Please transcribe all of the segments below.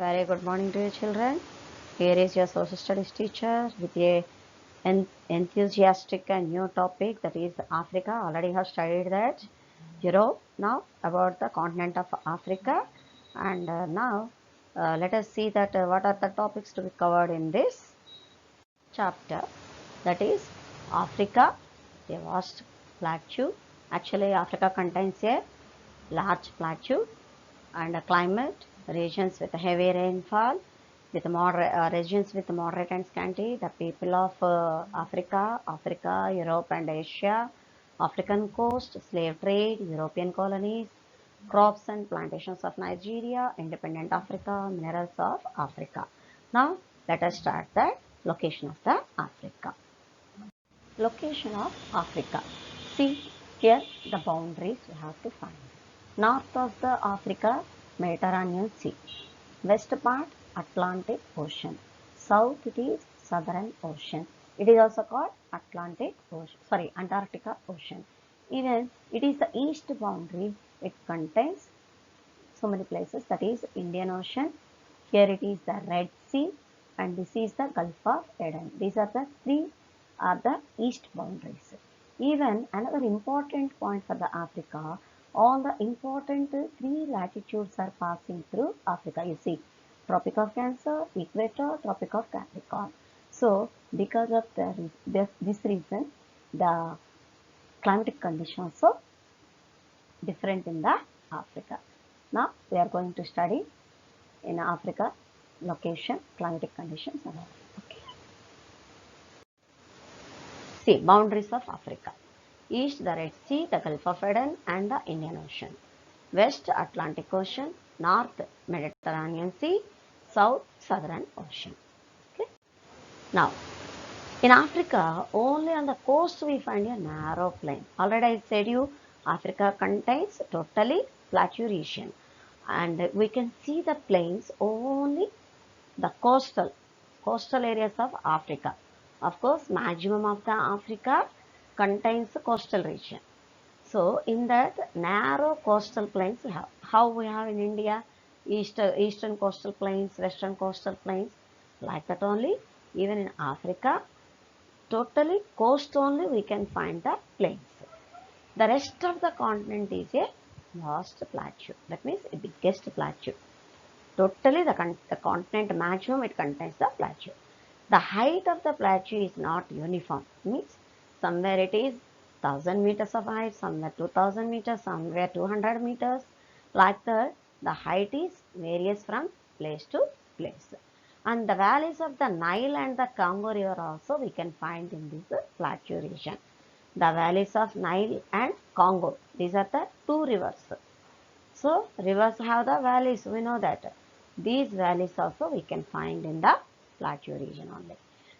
Very good morning to you children. Here is your social studies teacher with a enthusiastic and new topic, that is Africa. Already have studied that. Europe. Now about the continent of Africa, and now let us see that what are the topics to be covered in this chapter, that is Africa, a vast plateau. Actually Africa contains a large plateau and a climate, regions with heavy rainfall, with regions with moderate and scanty. The people of Africa, Europe and Asia, African coast, slave trade, European colonies, crops and plantations of Nigeria, independent Africa, minerals of Africa. Now let us start the location of the Africa. Location of Africa. See here the boundaries we have to find. North of the Africa, Mediterranean Sea. West part, Atlantic Ocean. South it is Southern Ocean. It is also called Antarctica Ocean. Even it is the east boundary. It contains so many places, that is Indian Ocean. Here it is the Red Sea, and this is the Gulf of Aden. These are the three the east boundaries. Even another important point for the Africa, all the important three latitudes are passing through Africa. You see, Tropic of Cancer, Equator, Tropic of Capricorn. So because of this reason, the climatic conditions are different in the Africa. Now we are going to study in Africa location, climatic conditions and all. Okay. See, boundaries of Africa. East, the Red Sea, the Gulf of Aden and the Indian Ocean. West, Atlantic Ocean. North, Mediterranean Sea. South, Southern Ocean. Okay. Now, in Africa, only on the coast we find a narrow plain. Already I said you, Africa contains totally plateau region, and we can see the plains only the coastal areas of Africa. Of course, maximum of the Africa contains the coastal region. So in that narrow coastal plains we have, how we have in India, eastern coastal plains, western coastal plains, like that only. Even in Africa, totally coast only we can find the plains. The rest of the continent is a vast plateau. That means a biggest plateau. Totally the continent maximum it contains the plateau. The height of the plateau is not uniform. Means somewhere it is 1000 meters of height, somewhere 2000 meters, somewhere 200 meters. Like that, the height is varies from place to place. And the valleys of the Nile and the Congo river also we can find in this plateau region. The valleys of Nile and Congo, these are the two rivers. So rivers have the valleys, we know that. These valleys also we can find in the plateau region only.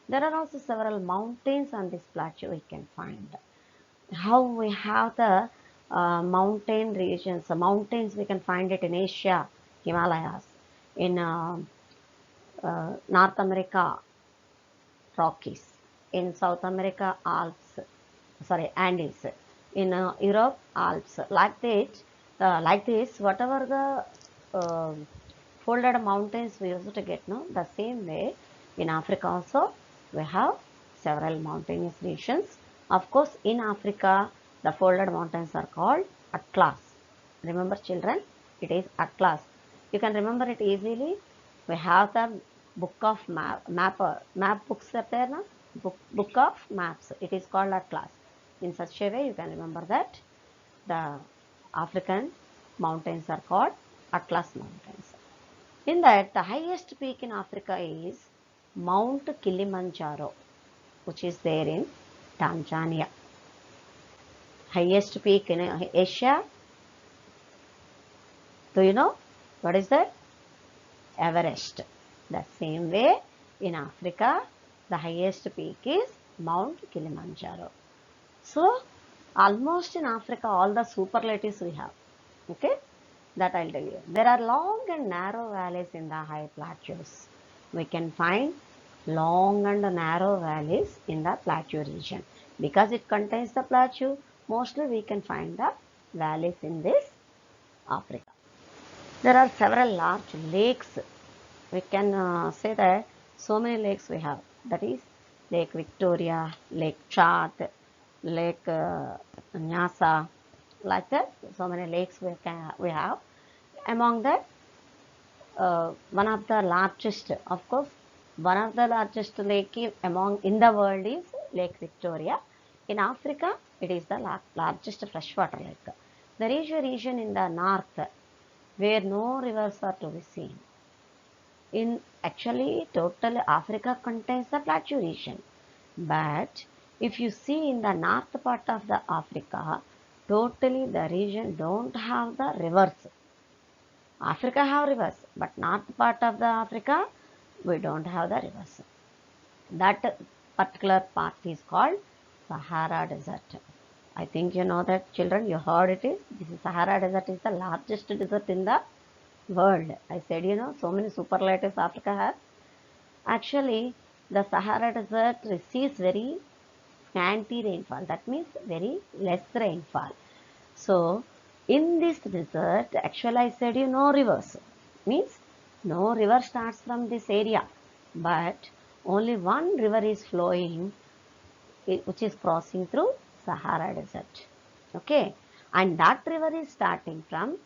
There are also several mountains on this plateau we can find. How we have the mountain regions, mountains we can find it in Asia, Himalayas, in North America, Rockies, in South America, Alps, Andes, in Europe, Alps, like this, whatever the folded mountains we used to get, no, the same way in Africa also we have several mountainous regions. Of course, in Africa, the folded mountains are called Atlas. Remember children, it is Atlas. You can remember it easily. We have the book of map books are there, na? Book of maps. It is called Atlas. In such a way, you can remember that the African mountains are called Atlas Mountains. In that, the highest peak in Africa is Mount Kilimanjaro, which is there in Tanzania. Highest peak in Asia. Do you know what is that? Everest. The same way in Africa, the highest peak is Mount Kilimanjaro. So almost in Africa, all the superlatives we have. Okay, that I'll tell you. There are long and narrow valleys in the high plateaus. We can find long and narrow valleys in the plateau region. Because it contains the plateau, mostly we can find the valleys in this Africa. There are several large lakes we can say that so many lakes we have. That is Lake Victoria, Lake Chad, Lake Nyasa, like that. So many lakes we have. Among that, one of the largest, of course, one of the largest lake in the world is Lake Victoria. In Africa, it is the largest freshwater lake. There is a region in the north where no rivers are to be seen. In actually, total Africa contains the plateau region. But if you see in the north part of the Africa, totally the region don't have the rivers. Africa have rivers, but north part of the Africa, we don't have the rivers. That particular part is called Sahara Desert. I think you know that, children. You heard it is. This is Sahara Desert is the largest desert in the world. I said, so many superlatives Africa has. Actually, the Sahara Desert receives very scanty rainfall. That means very less rainfall. So, in this desert, actually I said no rivers. Means no river starts from this area. But only one river is flowing, which is crossing through Sahara Desert. Okay. And that river is starting from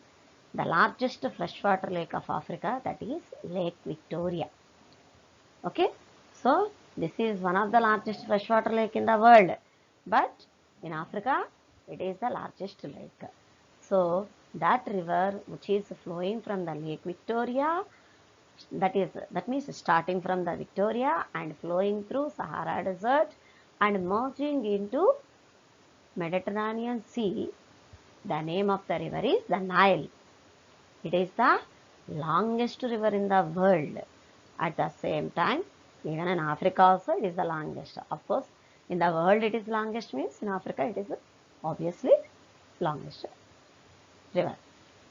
the largest freshwater lake of Africa, that is Lake Victoria. Okay. So, this is one of the largest freshwater lake in the world. But in Africa, it is the largest lake. So, that river which is flowing from the Lake Victoria, that means starting from the Victoria and flowing through Sahara Desert and merging into Mediterranean Sea. The name of the river is the Nile. It is the longest river in the world. At the same time, even in Africa also it is the longest. Of course, in the world it is longest means in Africa it is obviously longest river.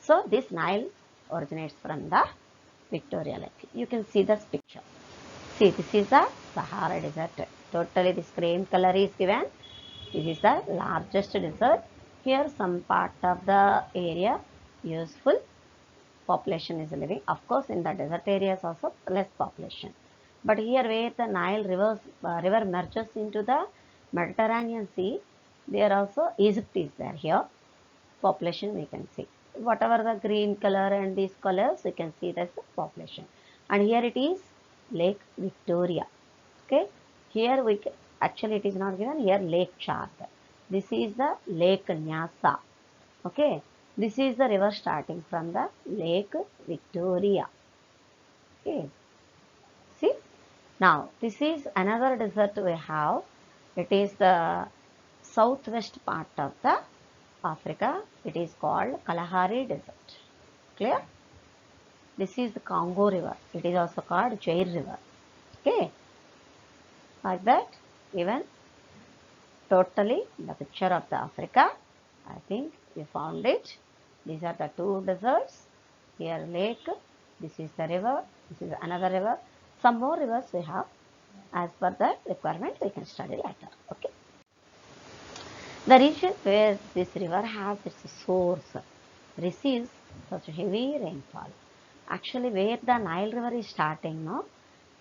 So this Nile originates from the Victoria Lake. You can see this picture. See, this is the Sahara Desert. Totally this cream color is given. This is the largest desert. Here some part of the area useful population is living. Of course, in the desert areas also less population. But here where the Nile river merges into the Mediterranean Sea, there also Egypt is there here. Population we can see. Whatever the green color and these colors, you can see that's the population. And here it is Lake Victoria. Okay. Here actually it is not given. Here Lake Chad. This is the Lake Nyasa. Okay. This is the river starting from the Lake Victoria. Okay. See. Now, this is another desert we have. It is the southwest part of the Africa. It is called Kalahari Desert. Clear? This is the Congo River. It is also called Zaire River. Okay. Like that. Even totally the picture of the Africa. I think you found it. These are the two deserts. Here lake. This is the river. This is another river. Some more rivers we have. As per the requirement, we can study later. Okay. The region where this river has its source receives such heavy rainfall. Actually, where the Nile River is starting, no,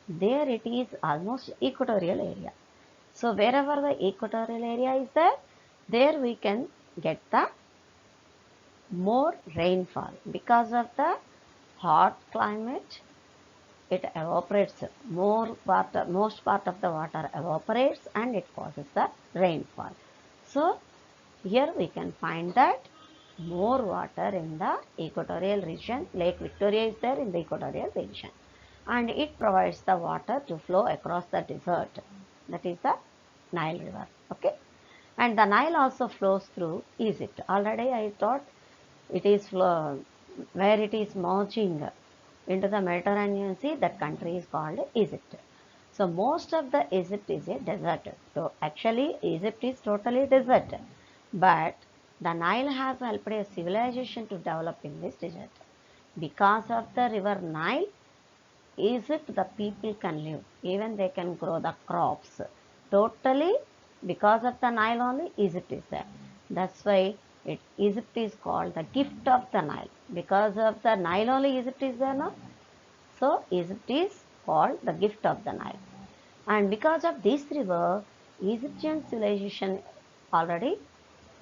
there it is almost equatorial area. So wherever the equatorial area is there we can get the more rainfall. Because of the hot climate, it evaporates most part of the water evaporates and it causes the rainfall. So here we can find that more water in the equatorial region. Lake Victoria is there in the equatorial region and it provides the water to flow across the desert. That is the Nile River. Okay. And the Nile also flows through Egypt. Already I thought it is where it is merging into the Mediterranean Sea, that country is called Egypt. So most of the Egypt is a desert. So actually Egypt is totally desert. But the Nile has helped a civilization to develop in this desert. Because of the river Nile, Egypt the people can live. Even they can grow the crops. Totally because of the Nile only Egypt is there. That's why Egypt is called the gift of the Nile. Because of the Nile only Egypt is there now. So Egypt is called the gift of the Nile. And because of this river, Egyptian civilization already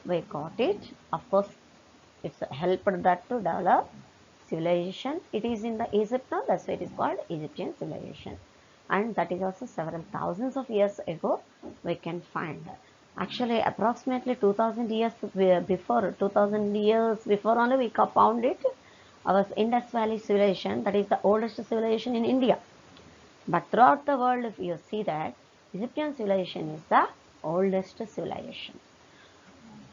we got it. Of course, it's helped that to develop civilization. It is in the Egypt now, that's why it is called Egyptian civilization. And that is also several thousands of years ago we can find. Actually, approximately 2000 years before, 2000 years before only we found it. Our Indus Valley civilization, that is the oldest civilization in India. But throughout the world, if you see that Egyptian civilization is the oldest civilization.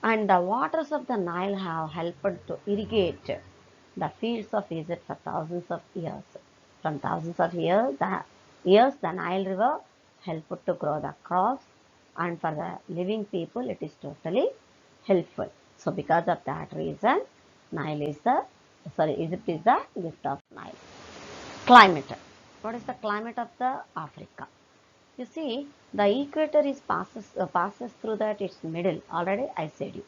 And the waters of the Nile have helped to irrigate the fields of Egypt for thousands of years. From thousands of years, the Nile River helped to grow the crops, and for the living people, it is totally helpful. So, because of that reason, Egypt is the gift of Nile. Climate. What is the climate of the Africa? You see, the equator is passes through that its middle. Already I said you.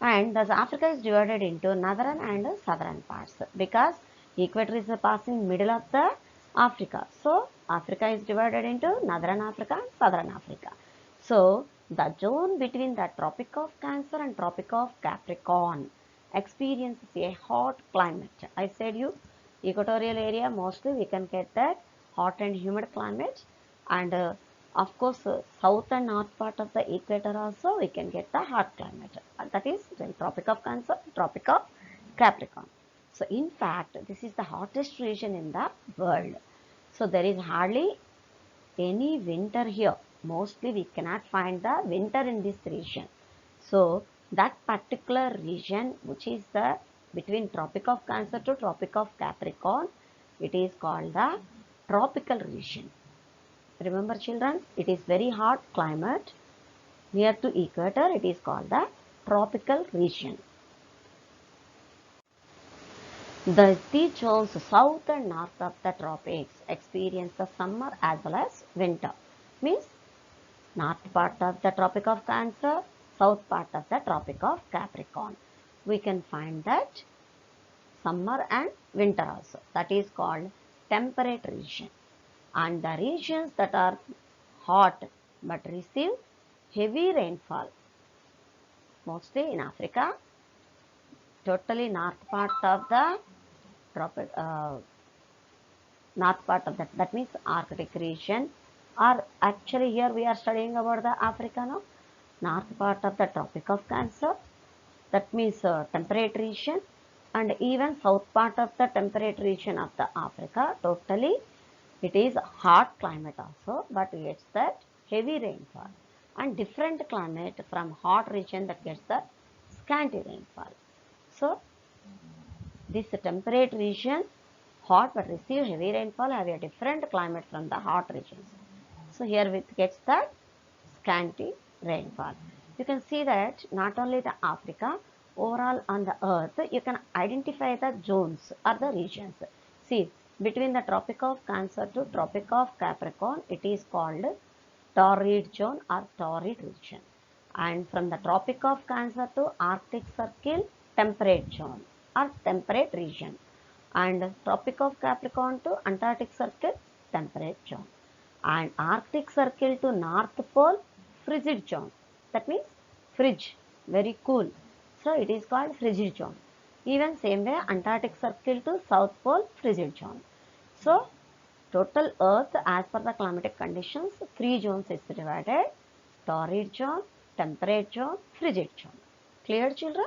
And thus Africa is divided into northern and southern parts because equator is passing middle of the Africa. So Africa is divided into northern Africa and southern Africa. So the zone between the Tropic of Cancer and Tropic of Capricorn experiences a hot climate. I said you, equatorial area mostly we can get that hot and humid climate, and of course south and north part of the equator also we can get the hot climate, that is the Tropic of Cancer, Tropic of Capricorn. So in fact this is the hottest region in the world. So there is hardly any winter here. Mostly we cannot find the winter in this region. So that particular region, which is the between Tropic of Cancer to Tropic of Capricorn, it is called the tropical region. Remember children, it is very hot climate near to equator. It is called the tropical region. The zones south and north of the tropics experience the summer as well as winter. Means north part of the Tropic of Cancer, south part of the Tropic of Capricorn. We can find that summer and winter also. That is called temperate region. And the regions that are hot but receive heavy rainfall, mostly in Africa, totally north part of the tropic, north part of that means Arctic region, or actually here we are studying about the Africa now, north part of the Tropic of Cancer, that means temperate region, and even south part of the temperate region of the Africa, totally it is hot climate also, but gets that heavy rainfall, and different climate from hot region that gets the scanty rainfall. So this temperate region, hot but receive heavy rainfall, have a different climate from the hot regions. So here it gets the scanty rainfall. You can see that not only the Africa, overall on the earth, you can identify the zones or the regions. See, between the Tropic of Cancer to Tropic of Capricorn, it is called torrid zone or torrid region. And from the Tropic of Cancer to Arctic Circle, temperate zone or temperate region. And Tropic of Capricorn to Antarctic Circle, temperate zone. And Arctic Circle to North Pole, frigid zone. That means fridge, very cool. So it is called frigid zone. Even same way, Antarctic Circle to South Pole, frigid zone. So total Earth, as per the climatic conditions, 3 zones is divided: torrid zone, temperate zone, frigid zone. Clear children?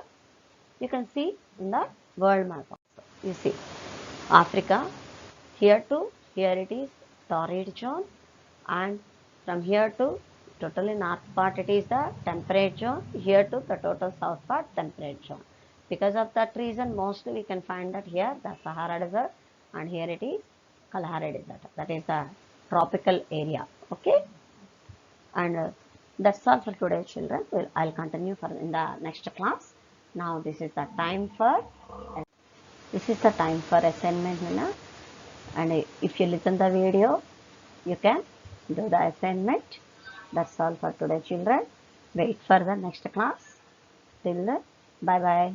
You can see in the world map also. You see Africa, here to here it is torrid zone, and from here to totally north part it is the temperate zone, here to the total south part temperate zone. Because of that reason, mostly we can find that here the Sahara Desert, and here it is Kalahari Desert, that is the tropical area. Okay, and that's all for today children. I'll continue for in the next class. Now this is the time for assignment, and if you listen the video you can do the assignment. That's all for today children. Wait for the next class. Till then, bye bye.